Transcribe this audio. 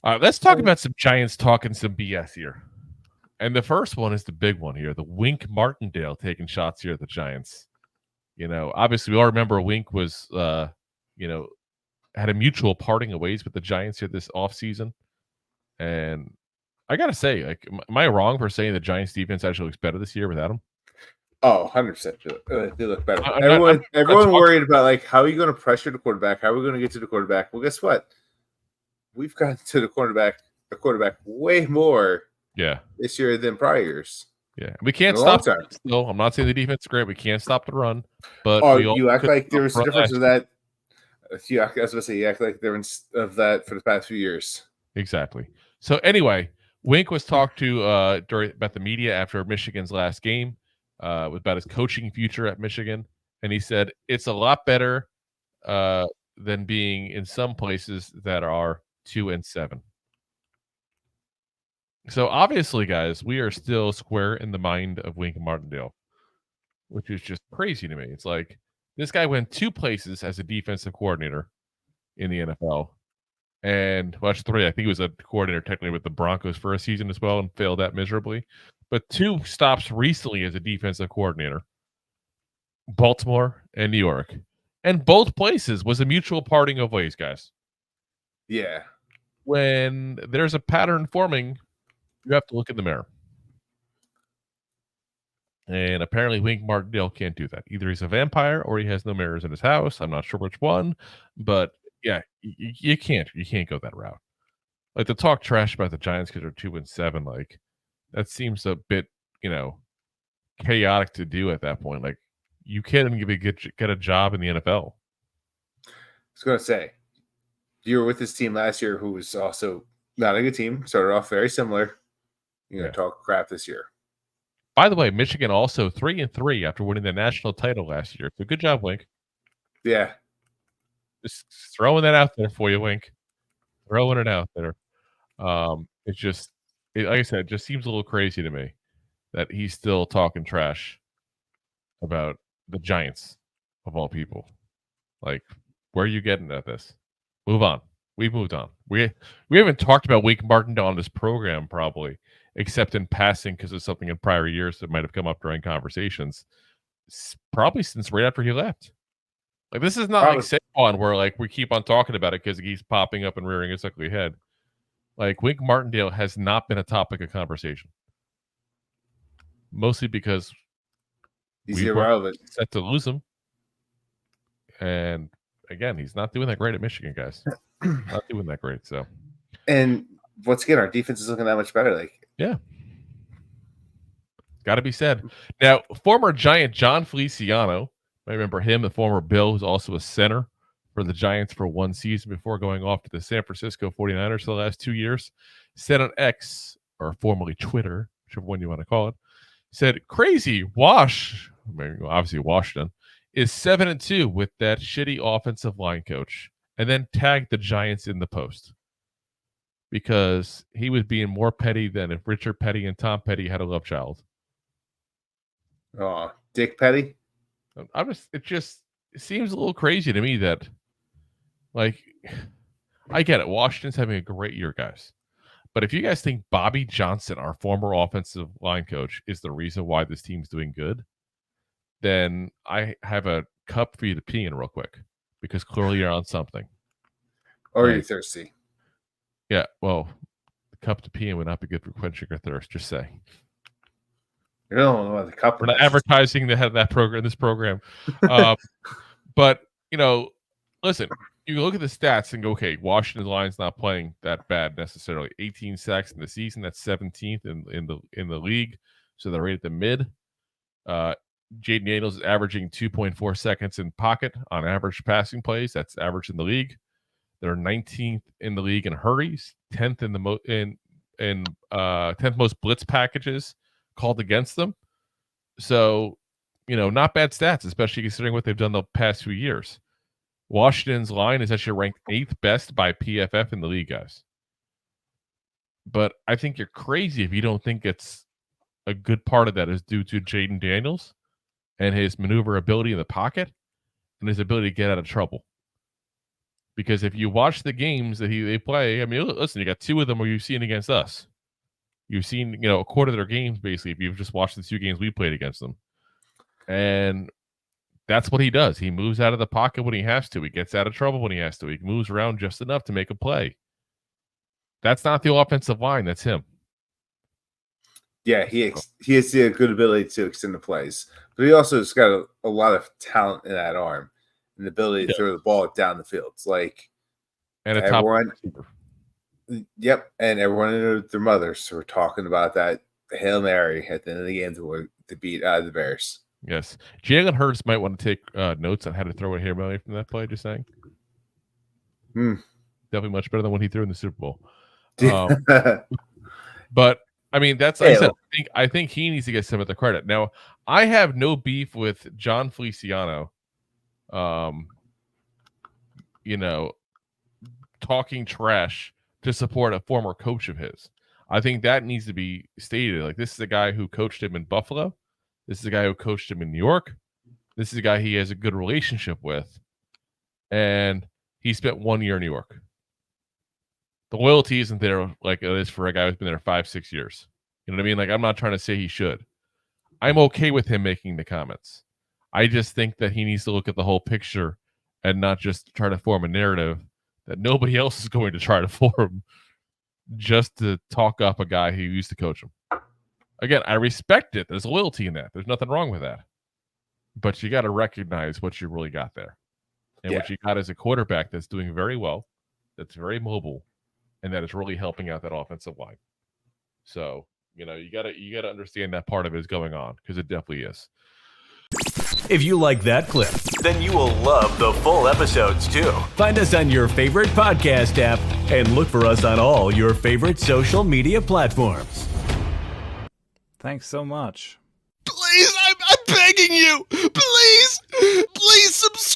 All right, let's talk about some Giants talking some BS here. And the first one is the big one here, the Wink Martindale taking shots here at the Giants. Obviously we all remember Wink was, had a mutual parting of ways with the Giants here this offseason. And I got to say, am I wrong for saying the Giants defense actually looks better this year without him? Oh, 100%. They look better. Everyone worried about, how are you going to pressure the quarterback? How are we going to get to the quarterback? Well, guess what? We've gotten to the quarterback way more this year than prior years. Yeah. We can't stop it still. I'm not saying the defense is great. We can't stop the run. But you act like there was a difference of that. You act like there was of that for the past few years. Exactly. So anyway, Wink was talked to about the media after Michigan's last game, about his coaching future at Michigan, and he said it's a lot better than being in some places that are 2-7. So obviously, guys, we are still square in the mind of Wink Martindale, which is just crazy to me. It's like this guy went 2 places as a defensive coordinator in the NFL. And watch 3. I think he was a coordinator technically with the Broncos for a season as well and failed that miserably. But 2 stops recently as a defensive coordinator, Baltimore and New York. And both places was a mutual parting of ways, guys. Yeah. When there's a pattern forming, you have to look in the mirror. And apparently Wink Martindale can't do that. Either he's a vampire or he has no mirrors in his house. I'm not sure which one, but yeah, you can't go that route. Like to talk trash about the Giants because they're 2-7, like that seems a bit, chaotic to do at that point. Like you can't even get a job in the NFL. I was gonna say, you were with this team last year, who was also not a good team. Started off very similar. Talk crap this year. By the way, Michigan also 3-3 after winning the national title last year. So good job, Wink. Yeah. Just throwing that out there for you, Wink. Throwing it out there. It's just, like I said, it just seems a little crazy to me that he's still talking trash about the Giants, of all people. Like, where are you getting at this? Move on. We've moved on. We haven't talked about Wink Martindale on this program probably, except in passing because of something in prior years that might have come up during conversations. Probably since right after he left. Like this is not like Saquon where like we keep on talking about it because he's popping up and rearing his ugly head. Like Wink Martindale has not been a topic of conversation. Mostly because he's irrelevant. Set to lose him. And again, he's not doing that great at Michigan, guys. Not doing that great. So, and once again, our defense is looking that much better. Yeah, got to be said. Now, former Giant Jon Feliciano, I remember him, the former Bill, who's also a center for the Giants for one season before going off to the San Francisco 49ers for the last 2 years, said on X, or formerly Twitter, whichever one you want to call it, said, crazy, obviously Washington, is 7-2 with that shitty offensive line coach, and then tagged the Giants in the post because he was being more petty than if Richard Petty and Tom Petty had a love child. Oh, Dick Petty? It seems a little crazy to me that, like, I get it. Washington's having a great year, guys. But if you guys think Bobby Johnson, our former offensive line coach, is the reason why this team's doing good, then I have a cup for you to pee in real quick because clearly you're on something. Or you're thirsty. Yeah, well, the cup to pee in would not be good for quenching your thirst, just say. You don't know the cup. We're not advertising that program, this program. But, listen, you look at the stats and go, okay, Washington's line's not playing that bad necessarily. 18 sacks in the season, that's 17th in the league. So they're right at the mid. Jaden Daniels is averaging 2.4 seconds in pocket on average passing plays. That's average in the league. They're 19th in the league in hurries, 10th in the 10th most blitz packages called against them. So, not bad stats, especially considering what they've done the past few years. Washington's line is actually ranked 8th best by PFF in the league, guys. But I think you're crazy if you don't think it's a good part of that is due to Jaden Daniels and his maneuverability in the pocket and his ability to get out of trouble. Because if you watch the games that they play, I mean, listen, you got 2 of them where you've seen against us. You've seen, a quarter of their games, basically, if you've just watched the 2 games we played against them. And that's what he does. He moves out of the pocket when he has to. He gets out of trouble when he has to. He moves around just enough to make a play. That's not the offensive line. That's him. Yeah, he has the good ability to extend the plays. But he also has got a lot of talent in that arm and the ability to throw the ball down the field. It's like and everyone, yep, and everyone and their mothers were talking about that Hail Mary at the end of the game to beat the Bears. Yes. Jalen Hurts might want to take notes on how to throw a Hail Mary from that play, just saying. Definitely much better than what he threw in the Super Bowl. But I mean, that's I said. I think he needs to get some of the credit. Now, I have no beef with Jon Feliciano. Talking trash to support a former coach of his. I think that needs to be stated. Like, this is a guy who coached him in Buffalo. This is a guy who coached him in New York. This is a guy he has a good relationship with. And he spent 1 year in New York. The loyalty isn't there like it is for a guy who's been there 5-6 years. You know what I mean? Like, I'm not trying to say he should. I'm okay with him making the comments. I just think that he needs to look at the whole picture and not just try to form a narrative that nobody else is going to try to form just to talk up a guy who used to coach him. Again, I respect it. There's loyalty in that. There's nothing wrong with that. But you got to recognize what you really got there. And what you got is a quarterback that's doing very well, that's very mobile, and that is really helping out that offensive line. So, you gotta understand that part of it is going on, because it definitely is. If you like that clip, then you will love the full episodes too. Find us on your favorite podcast app and look for us on all your favorite social media platforms. Thanks so much. Please, I'm begging you. Please subscribe.